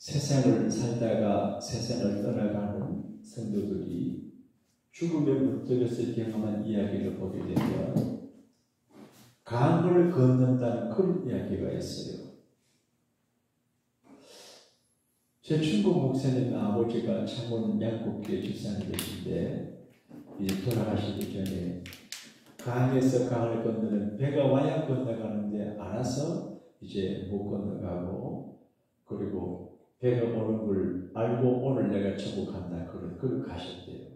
세상을 살다가 세상을 떠나가는 성도들이 죽음의 문턱에서 경험한 이야기를 보게 되면 강을 건넌다는 그런 이야기가 있어요. 제 충북 목사님 아버지가 창원 양곡교회 집사님 되신데 이제 돌아가시기 전에 강에서 강을 건너는 배가 와야 건너가는데 알아서 이제 못 건너가고 그리고 배가 오는 걸 알고 오늘 내가 천국 간다 그걸 가셨대요.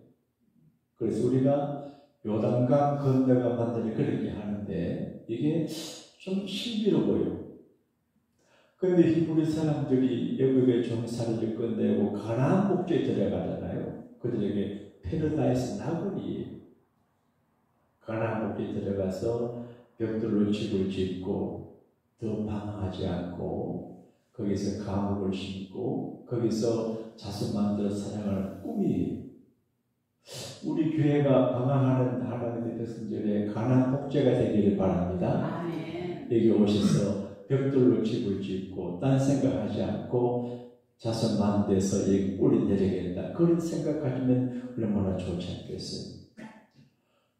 그래서 우리가 요단강 건너가 만들이 그렇게 하는데 이게 좀 신비로워요. 그런데 히브리 사람들이 애굽의 종살이를 끝내고 가나안 복지에 들어가잖아요. 그들에게 패러다이스 나군이에요. 가나안 복지에 들어가서 벽돌로 집을 짓고 더 방황하지 않고 거기서 감옥을 심고 거기서 자손 만들어 사랑하는 꿈이에요. 우리 교회가 방황하는 하나님의 백성들의 가나안 복제가 되기를 바랍니다. 아멘. 여기 오셔서 벽돌로 집을 짓고 딴 생각하지 않고 자손 많은 데서 여기 뿌리 내리겠다 그런 생각 가지면 얼마나 좋지 않겠어요.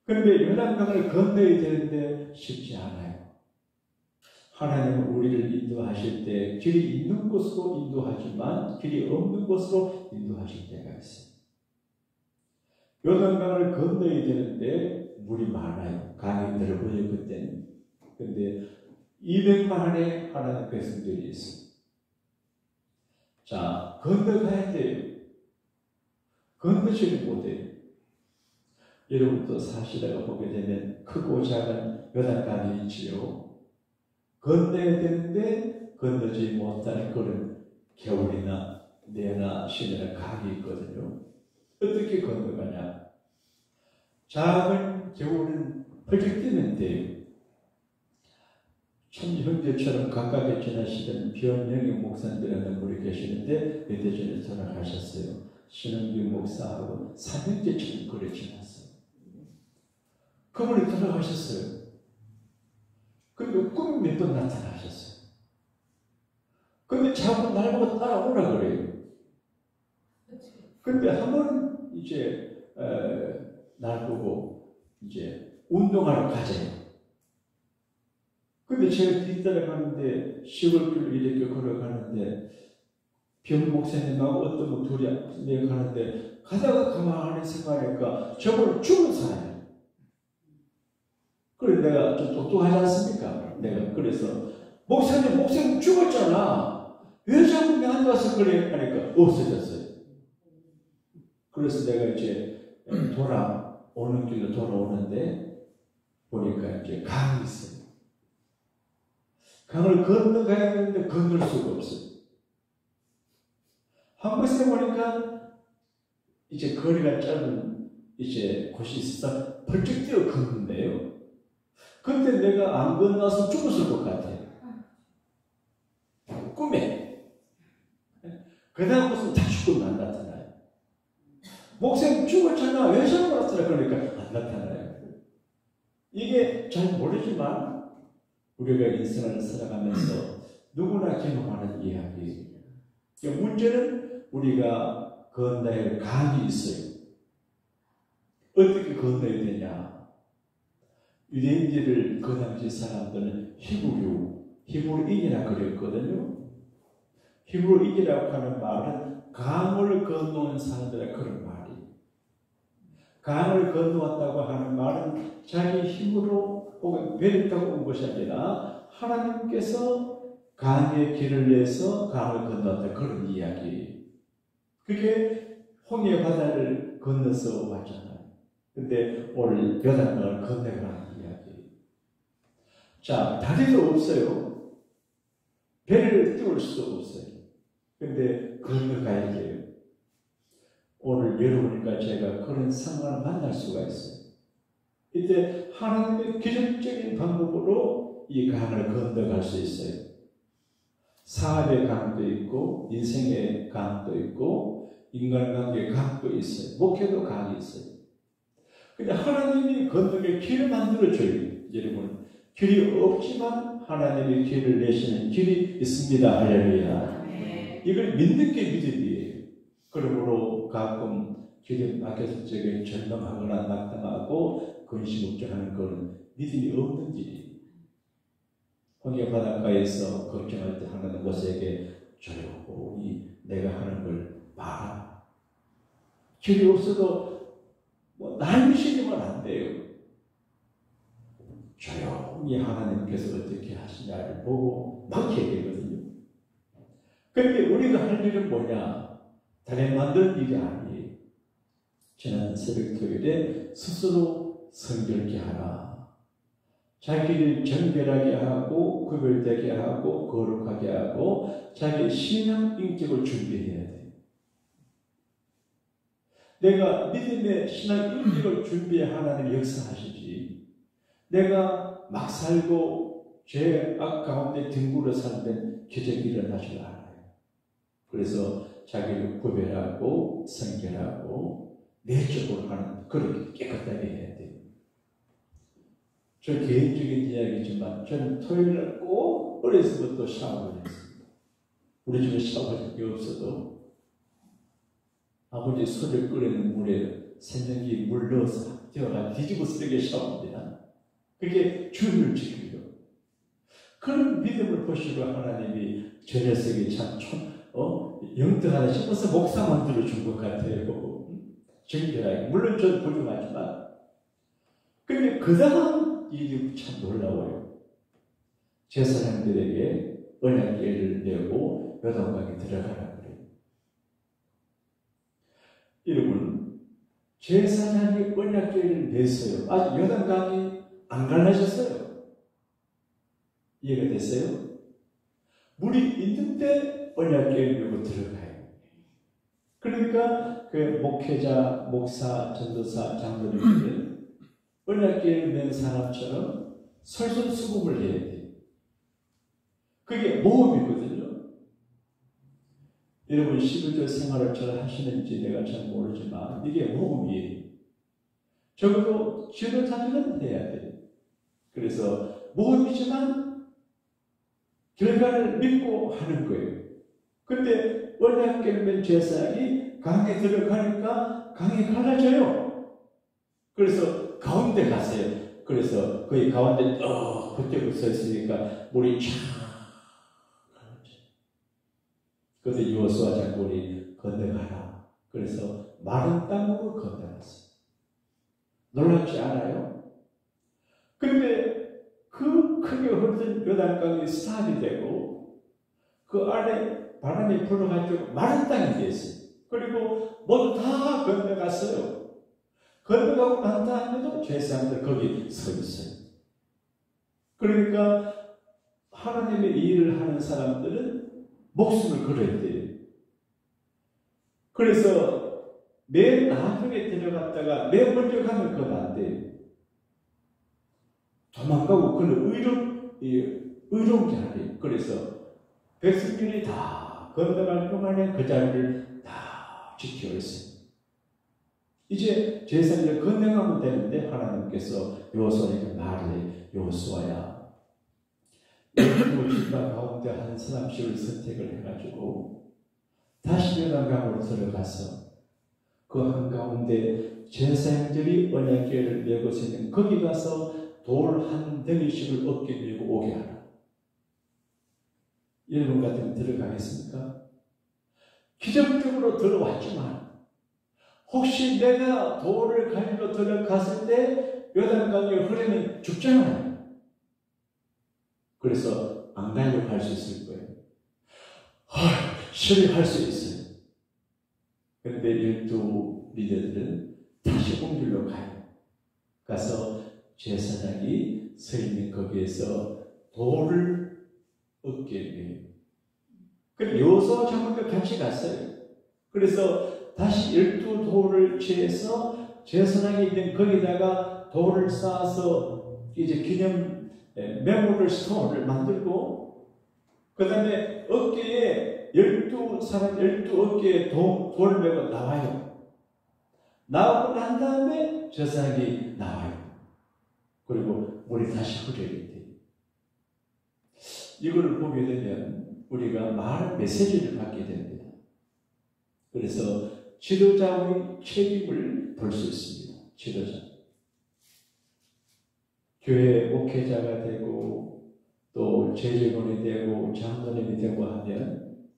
그런데 요단강을 건너야 되는데 쉽지 않아요. 하나님은 우리를 인도하실 때 길이 있는 곳으로 인도하지만 길이 없는 곳으로 인도하실 때가 있어요. 요단강을 건너야 되는데 물이 많아요. 강이 넓어요 그때는. 그런데 200만의 하나님 백성들이 있어요. 자, 건너가야 돼요. 건너지를 못해요. 여러분도 사시다가 보게 되면 크고 작은 요단강이 있지요. 건너야 되는데 건너지 못하는 그런 겨울이나 내나 시내나 강이 있거든요. 어떻게 건너가냐? 작은 겨울은 펄쩍 뛰면 돼요. 참 형제처럼 가깝게 지나시던 변영희 목사님이라는 분이 계시는데 몇 해 전에 돌아가셨어요. 신흥규 목사하고 삼형제처럼 그래 지났어요. 그분이 돌아가셨어요. 그리고 꿈이 몇 번 나타나셨어요. 근데 자꾸 날보고 따라오라 그래요. 근데 한 번 이제 날 보고 이제 운동하러 가자요. 근데 제가 뒤따라가는데 시골길로 이렇게 걸어가는데 병 목사님하고 어떤 분 둘이 내려가는데 가다가 가만히 생각하니까 저걸 죽은 사람이에요. 그래 내가 좀 똑똑하지 않습니까? 내가 그래서 목사님 죽었잖아. 왜 자꾸 내한테 와서 그래? 하니까 없어졌어요. 그래서 내가 이제 돌아오는 길로 돌아오는데 보니까 이제 강이 있어요. 강을 건너가야 되는데 건널 수가 없어요. 한 곳에 보니까 이제 거리가 짧은 이제 곳이 있어서 벌쩍 뛰어 걷는데요. 근데 내가 안 건너서 죽었을 것 같아요. 꿈에. 그 다음부터 다 죽으면 안 나타나요. 목사님 죽었잖아. 왜 저러고 나타나? 그러니까 안 나타나요. 이게 잘 모르지만 우리가 인생을 살아가면서 누구나 경험하는 이야기예요. 문제는 우리가 건너야 할 강이 있어요. 어떻게 건너야 되냐? 유대인들을 그 당시 사람들은 히브리인이라 그랬거든요. 히브리인이라고 하는 말은 강을 건너온 사람들의 그런 말이에요. 강을 건너왔다고 하는 말은 자기 힘으로 혹은 배를 타고 온 것이 아니라 하나님께서 강의 길을 내서 강을 건너왔다 그런 이야기예요. 그게 홍해 바다를 건너서 왔잖아요. 근데 오늘 요단강을 건너가는 이야기예요. 자, 다리도 없어요. 배를 띄울 수도 없어요. 근데 건너가야 돼요. 오늘 여러분과 제가 그런 상황을 만날 수가 있어요. 이때 하나님의 기적적인 방법으로 이 강을 건너갈 수 있어요. 사업의 강도 있고 인생의 강도 있고 인간관계의 강도 있어요. 목회도 강이 있어요. 근데 하나님이 건너게 길을 만들어줘요. 여러분 길이 없지만 하나님이 길을 내시는 길이 있습니다. 할렐루야. 이걸 믿는 게 믿음이에요. 그러므로 가끔 길에 막혀서 저게 절망하거나 낙담하고 근심걱정하는 것은 믿음이 없는 일이에요. 홍해 바닷가에서 걱정할 때 하나님 모세에게 조용히 내가 하는 걸 봐라. 길이 없어도 날미시면 안 돼요. 조용히 하나님께서 어떻게 하시냐를 보고 맡겨야 되거든요. 그런데 우리가 할 일은 뭐냐? 다른 만드는 일이 아니에요. 지난 새벽 토요일에 스스로 성결케 하라. 자기를 정결하게 하고 구별되게 하고 거룩하게 하고 자기 신앙 인격을 준비해야 돼요. 내가 믿음의 신앙 인격을 준비해 하나님 역사하시지. 내가 막 살고 죄악 가운데 뒹굴어 살면 기적이 일어나지 않아요. 그래서 자기를 구별하고 성결하고 내적으로 하는 그렇게 깨끗하게 해야 돼요. 저 개인적인 이야기지만 저는 토요일날 꼭 어려서부터 샤워를 했습니다. 우리 집에 샤워할 게 없어도 아버지 술을 끓이는 물에 생명기 물 넣어서 뛰어가 뒤집어 쓰게 샤워합니다. 그게 주를 지키려. 그런 믿음을 보시고 하나님이 저 녀석이 참 영등하다 싶어서 목사 만들어준 것 같아요. 정결하게. 물론 저는 부족하지만. 근데 그 다음 일이 참 놀라워요. 제사장들에게 언약궤를 내고 요단강에 들어가라 그래요. 여러분, 제사장이 언약궤를 냈어요. 아직 요단강이 안 갈라졌어요. 이해가 됐어요? 물이 있는데 언약궤를 메고 들어가요. 그러니까 그 목회자, 목사, 전도사, 장로님들은 언약궤를 맨 사람처럼 솔선수범을 해야 돼요. 그게 모험이거든요. 여러분 11조 생활을 잘 하시는지 내가 잘 모르지만 이게 모험이에요. 적어도 지도자들은 해야 돼요. 그래서 모험이지만 결과를 믿고 하는 거예요. 근데 언약궤를 맨 제사장이 강에 들어가니까 강이 갈라져요. 그래서 가운데 갔어요. 그래서 거기 가운데 붙들고 서 있으니까 물이 쫙 갈라져요. 그때 여호수아 장군이 건너가라. 그래서 마른 땅으로 건너갔어요. 놀랍지 않아요? 그런데 그 크게 흐르던 요단강이 스탑이 되고 그 안에 바람이 불어가지고 마른 땅이 됐어요. 그리고 모두 다 건너갔어요. 건너가고 난 다음에도 제사장들 거기 서 있어요. 그러니까 하나님의 일을 하는 사람들은 목숨을 걸어야 돼요. 그래서 맨 나중에 들어갔다가 맨 먼저 가면 그건 안 돼요. 도망가고 그는 의로운 게 아니에요. 그래서 백성들이 다 건너갈 동안에 그 자리를 다 지키고 있어요. 이제 제사장을 건너가면 되는데 하나님께서 여호수아에게 말을 해요. 여호수아야, 열두 지파 가운데 한 사람씩을 선택을 해가지고 다시 요단강으로 들어가서 그 한가운데 제사장들이 언약궤를 메고 있는 거기 가서 돌 한 덩이씩을 어깨에 메고 오게 하라. 여러분 같으면 들어가겠습니까? 기적적으로 들어왔지만 혹시 내가 돌을 가지고 들어갔을 때 요단강에 흐르면 죽잖아요. 그래서 안 가려고 할 수 있을 거예요. 실행할 수 있어요. 그런데 12 리더들은 다시 온 길로 가요. 가서 제사장이 서 있는 거기에서 돌을 어깨에 메요. 그래서 여호수아 장군과 같이 갔어요. 그래서 다시 12돌을 취해서 제사장이 있는 거기다가 돌을 쌓아서 이제 기념 메모를 스톤을 만들고 그 다음에 어깨에 12사람 12어깨에 돌을 메고 나와요. 나오고 난 다음에 제사장이 나와요. 그리고 물이 다시 흐르게 돼요. 이걸 보게 되면 우리가 많은 메시지를 받게 됩니다. 그래서 지도자의 책임을 볼 수 있습니다. 지도자. 교회 목회자가 되고 또 재직원이 되고 장로님이 되고 하면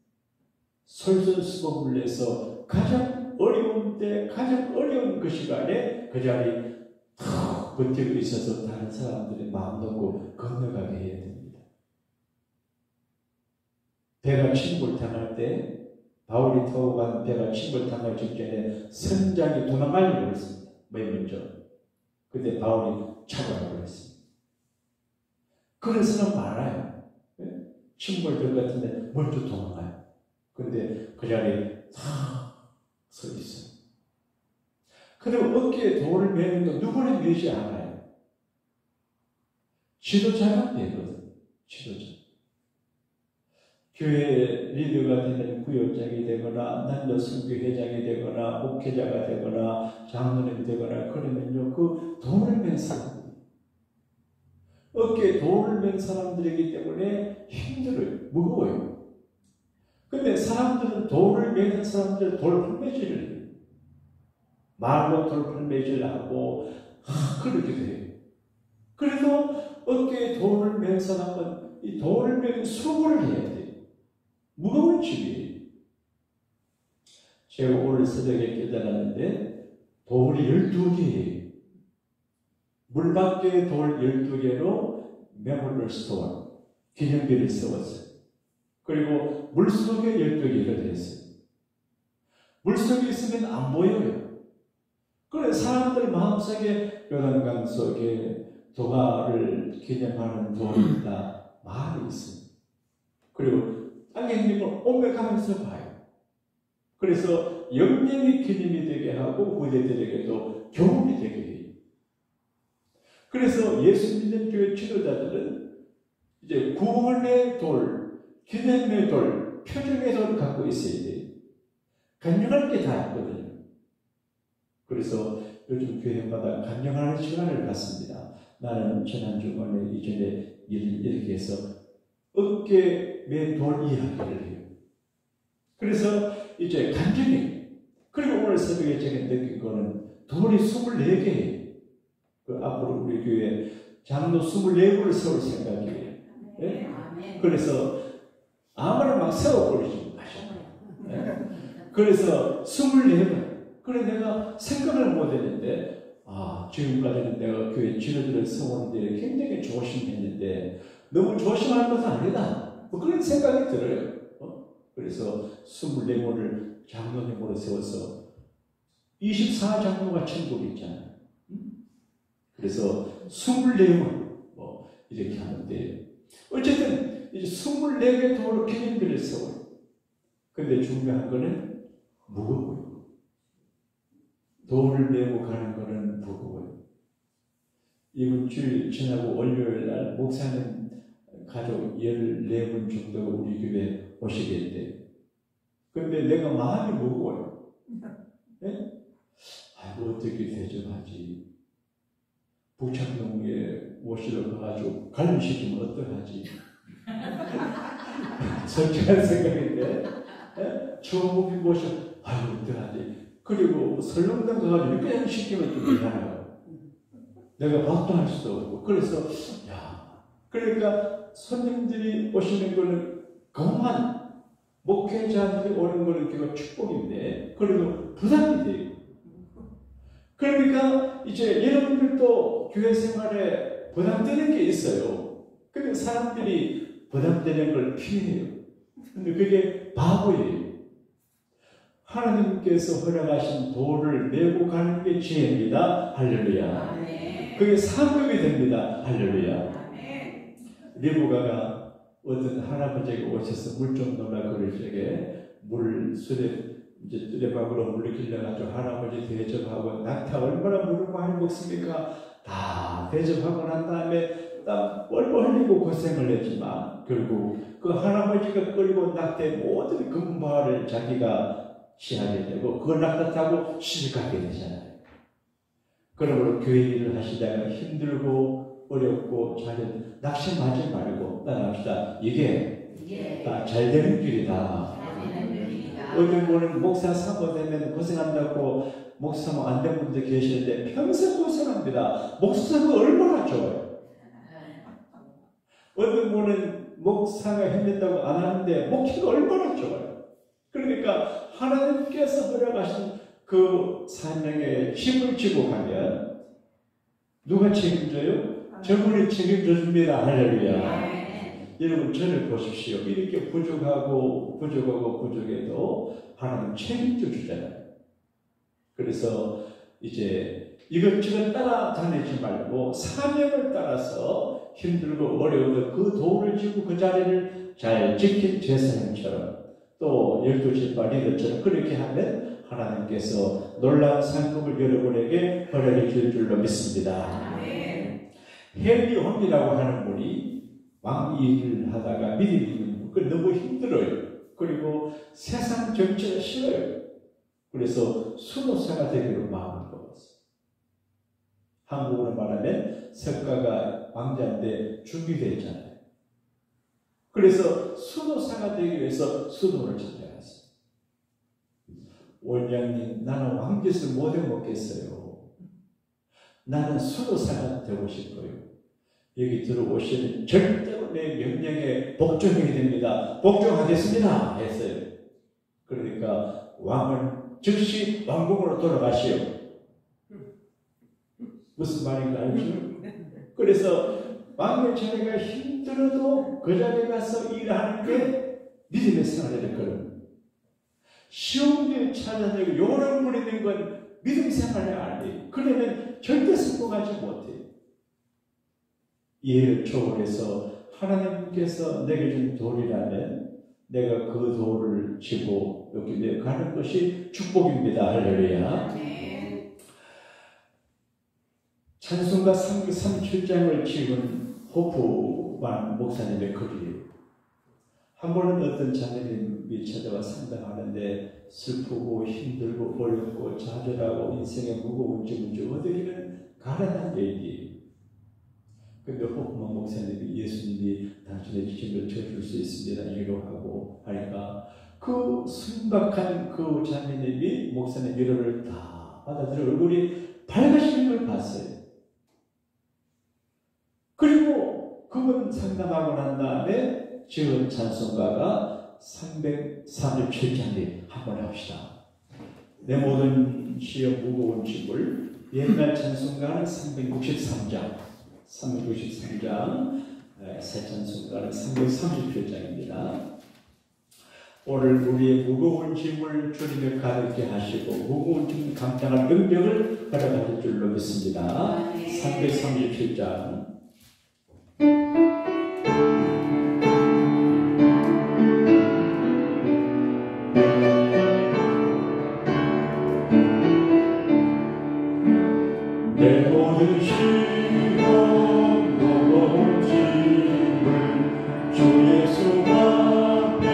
솔선수범을 내서 가장 어려운 때 가장 어려운 그 시간에 그 자리 탁 버티고 있어서 다른 사람들이 마음 놓고 건너가게 해야 됩니다. 배가 침몰당할 때 바울이 타고 간 배가 침몰당할 직전에 선장이 도망가려고 했습니다. 맨 먼저. 근데 바울이 잡아가려고 했습니다. 그런 사람 많아요. 침몰될 것 같은데 먼저 도망가요. 근데 그 자리에 탁 서 있어요. 그리고 어깨에 돌을 매는 건 누구나 매지 않아요. 지도자가 매거든. 지도자. 교회 리더가 되는 구역장이 되거나 남녀 선교회장이 되거나 목회자가 되거나 장로님이 되거나 그러면요 그 돌을 맨 사람들 어깨에 돌을 맨 사람들이기 때문에 힘들어요. 무거워요. 근데 사람들은 돌을 매는 사람들 돌팔매질을 해요. 말로 돌팔매질을 하고 그렇게 돼요. 그래서 어깨에 돌을 맨 사람은 이 돌을 매는 수고를 해야 돼요. 무거운 집이에요. 제가 오늘 새벽에 깨달았는데 돌이 12개예요. 물밖에 돌 12개로 메모리얼 스톤 기념비를 세웠어요. 그리고 물속에 12개가 되었어요. 물속에 있으면 안 보여요. 그래 사람들 마음속에 요단강 속에 도가를 기념하는 돌이 있다. 말이 있어요. 그리고 땅행님을 옮겨가면서 봐요. 그래서 영영이 기념이 되게 하고 후대들에게도 교훈이 되게 해요. 그래서 예수 믿는 교회 지도자들은 이제 구원의 돌, 기념의 돌, 표정의 돌을 갖고 있어야 돼요. 간증할 게 다 있거든요. 그래서 요즘 교회마다 간증하는 시간을 갖습니다. 나는 지난 주간에 이전에 일을 이렇게 해서 어깨에 돌 이야기를 해요. 그래서 이제 간증이에요. 그리고 오늘 새벽에 제가 느낀 거는 돌이 24개예요. 그 앞으로 우리 교회 장로 24분을 세울 생각이에요. 네? 그래서 아무나 막 세워버리지 마셔. 네? 그래서 24번. 그래 내가 생각을 못했는데 지금까지는 내가 교회 지도자를 세우는 데 굉장히 조심했는데 너무 조심할 것은 아니다. 뭐 그런 생각이 들어요. 그래서 24번을 장로님으로 세워서 24장로가 천국이 있잖아요. 그래서 24번 이렇게 하는데 어쨌든 이제 24개 도로 기념비를 세워요. 근데 중요한 거는 무거워요. 돌을 메고 가는 거는 무거워요. 이번 주일 지나고 월요일 날 목사님 가족 14분 정도가 우리 교회에 오시겠대요. 근데 내가 마음이 무거워요. 네? 어떻게 대접하지? 북창동에 오시러 가가지고 관련시키면 어떡하지? 솔직한 생각인데 처음 모셔 어떡하지? 그리고 설렁탕 가가지고 그냥 시키면 좀 이상해요. 내가 밥도 할 수도 없고 그래서 그러니까 손님들이 오시는 거는 그만 목회자들이 오는 거는 그거 축복인데 그래도 부담이 돼요. 그러니까 이제 여러분들도 교회 생활에 부담되는 게 있어요. 근데 사람들이 부담되는 걸 피해요. 근데 그게 바보예요. 하나님께서 허락하신 돌을 메고 가는 게 지혜입니다. 할렐루야. 아멘. 그게 상급이 됩니다. 할렐루야. 아멘. 리브가가 어떤 할아버지가 오셔서 물 좀 넣으라 그럴 적에 이제 뜨레박으로 물을 길러가지고 할아버지 대접하고 낙타 얼마나 물을 많이 먹습니까? 다 대접하고 난 다음에 땀 뻘뻘 흘리고 고생을 했지만 결국 그 할아버지가 끌고 낙타의 모든 금발을 자기가 취하게 되고 그걸 낙타 타고 시집 가게 되잖아요. 그러므로 교회 일을 하시다가 힘들고 어렵고 낚시하지 말고 따라합시다. 이게 잘 되는 길이다. 어떤 분은 목사 사모되면 고생한다고 목사 사모 안 된 분들 계시는데 평생 고생합니다. 목사가 얼마나 좋아요. 어떤 분은 목사가 힘든다고 안 하는데 목회가 얼마나 좋아요. 그러니까 하나님께서 허락하신 그 사명에 힘을 쥐고 가면 누가 책임져요? 저분이 책임져 줍니다. 할렐루야. 여러분 저를 보십시오. 이렇게 부족해도 하나님 책임져 주잖아요. 그래서 이제 이것저것 따라다니지 말고 사명을 따라서 힘들고 어려워도 그 도를 쥐고 그 자리를 잘 지킨 제사장처럼 또 12지파 리더처럼 그렇게 하면 하나님께서 놀라운 상급을 여러분에게 허락해 줄 줄로 믿습니다. 헨리 혼이라고 하는 분이 왕 일을 하다가 믿음이 너무 힘들어요. 그리고 세상 정치가 싫어요. 그래서 수도사가 되기로 마음을 먹었어요. 한국으로 말하면 석가가 왕자인데 준비되었잖아요. 그래서 수도사가 되기 위해서 수도를 찾아갔어요. 원장님, 나는 왕짓을 못 해먹겠어요. 나는 수도사가 되고 싶어요. 여기 들어오시면 절대로 내 명령에 복종해야 됩니다. 복종하겠습니다. 했어요. 그러니까 왕은 즉시 왕궁으로 돌아가시오. 무슨 말인가 알죠? 그래서 왕의 자리가 힘들어도 그 자리에 가서 일하는 게 믿음의 생활이거든. 쉬운 길 찾아내고 요런 부리는 건 믿음 생활이 아니에요. 그러면 절대 성공하지 못해요. 이해를 초월해서 하나님께서 내게 준 돌이라면 내가 그 돌을 쥐고 여기 가는 것이 축복입니다. 할렐루야. 찬송가 37장을 찍은 호프만 목사님의 글이에요. 한 번은 어떤 자매님이 찾아와 상담하는데 슬프고 힘들고 어렵고 좌절하고 인생의 무거운 짐을 쥐고 어디는 가난한 얘기예요. 근데 호프만 목사님이 예수님이 당신의 짐을 져줄 수 있습니다. 위로하고 하니까 그 순박한 그 자매님이 목사님 위로를 다 받아들여 얼굴이 밝아지는 걸 봤어요. 그리고 그분 상담하고 난 다음에 지은 찬송가가 337장이 한번 합시다. 내 모든 시험 무거운 짐을 옛날 찬송가는 363장 새 찬송가는 330편장입니다. 오늘 우리의 무거운 짐을 주님의 가볍게 하시고 무거운 짐 감당할 능력을 허락하실 줄로 믿습니다. 337장 내 모든 시험 무거운 짐을 주 예수 앞에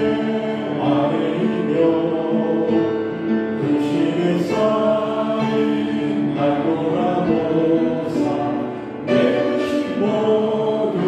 아뢰며 그 심에 쌓인 날 돌아보사 내 심 모두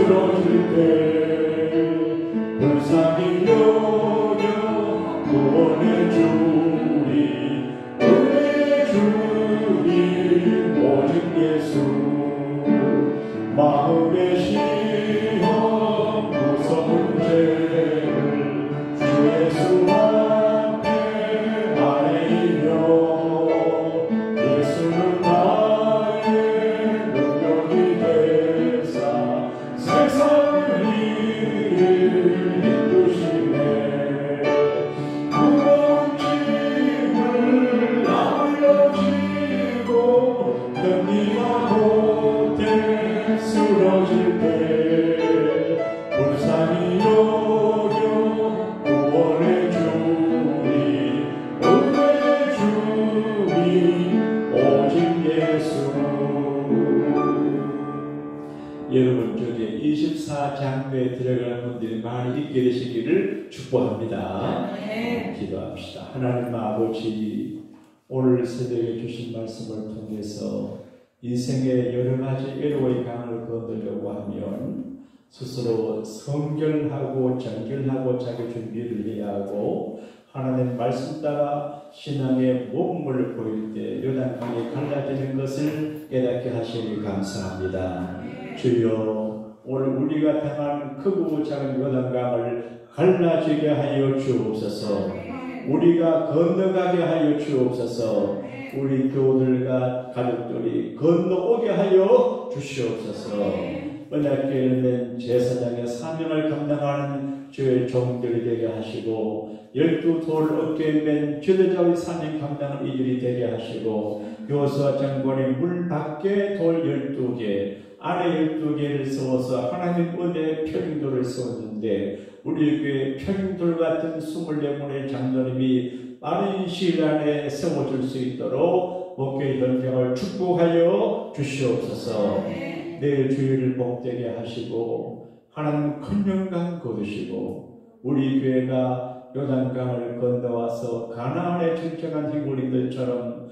쓰러질 때 불쌍히 여겨 구원해 주리 은혜 주님 오직 예수 마음의 시험 무서운 죄를 주 예수 앞에 아뢰이며 예수는 나의 능력이 되사 세상을 이끄시네 무거운 짐을 알려지고 견디다 못해 쓰러질 때 불쌍히 여겨 구원해 주리 은혜 주니 오직 예수. 여러분 중에 24장로에 들어가는 분들이 많이 있게 되시기를 축복합니다. 기도합시다. 하나님 아버지, 오늘 새벽에 주신 말씀을 통해서 인생의 여러 가지 애로의 강을 건너려고 하면 스스로 성결하고 정결하고 자기 준비를 해야 하고 하나님 말씀 따라 신앙의 몸을 보일 때 요단강이 갈라지는 것을 깨닫게 하시니 감사합니다. 주여, 오늘 우리가 당한 크고 작은 요단강을 갈라지게 하여 주옵소서. 우리가 건너가게 하여 주옵소서. 우리 교우들과 가족들이 건너오게 하여 주시옵소서. 언약궤는 제사장의 사명을 감당하는 주의 종들이 되게 하시고 12돌 어깨에 맨 지도자의 사명 감당하는 이들이 되게 하시고 여호수아 장관이 물 밖에 돌 12개 안에 12개를 세워서 하나님 은혜의 편인돌을 세웠는데 우리 교회 편인돌 같은 24분의 장로님이 빠른 시일 안에 세워줄 수 있도록 목회의 전쟁을 축복하여 주시옵소서. 내일 주일을 복되게 하시고 하나님 큰 영광 거두시고 우리 교회가 요단강을 건너와서 가나안의 정착한 히브리들처럼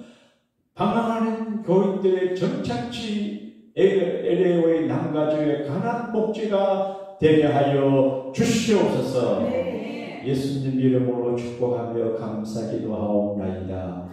방황하는 교인들의 정착지 엘레오의 남가주의 가나안 복지가 되게 하여 주시옵소서. 예수님 이름으로 축복하며 감사기도하옵나이다.